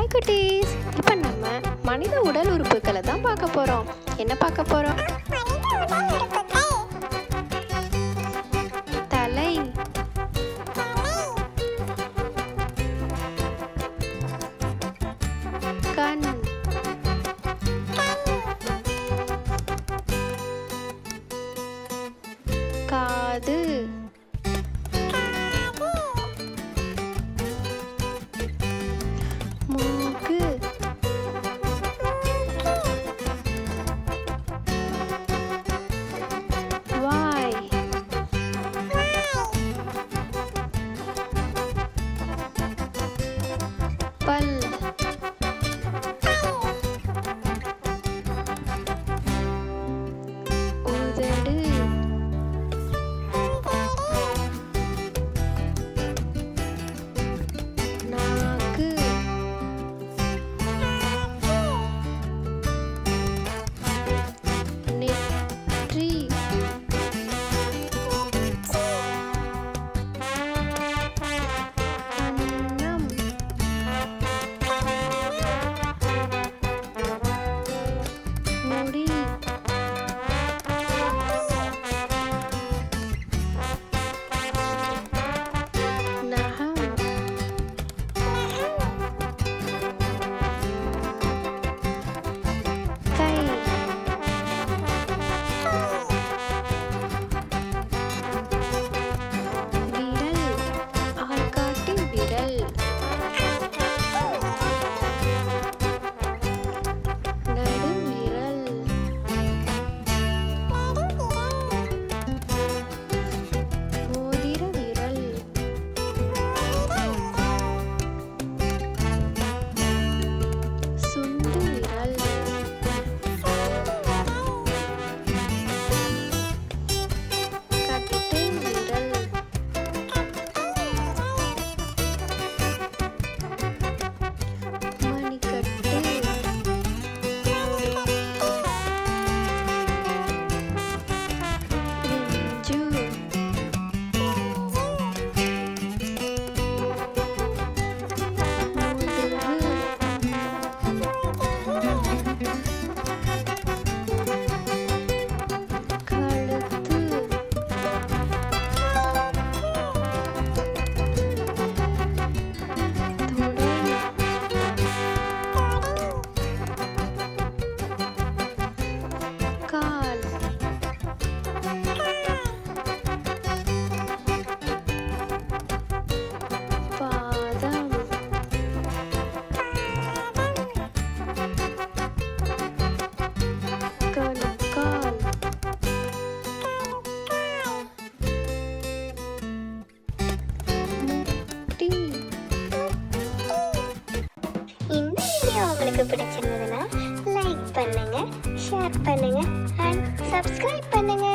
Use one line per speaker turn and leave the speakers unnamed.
Hi குட்டீஸ், இப்போ நம்ம மனித உடல் உறுப்புகளை தான் பார்க்க போகிறோம். என்ன பார்க்க போகிறோம்? தலை, கண், காது, மூக்கு, வாய், பல், உதடு, நாக்கு, நெற்றி, கன்னம், முடி, நகம், கை, விரல், ஆள்காட்டி விரல், நடுவிரல், மோதிர விரல், சுண்டு விரல், கட்டை விரல், மணிக்கட்டு, நெஞ்சு, முதுகு, கழுத்து, தொடை, கால், பாதம், கணுக்கால், முட்டி.
இந்த வீடியோ உங்களுக்கு பிடிச்சிருந்ததுன்னா லைக் பண்ணுங்க, ஷேர் பண்ணுங்க அண்ட் சப்ஸ்கிரைப் பண்ணுங்க.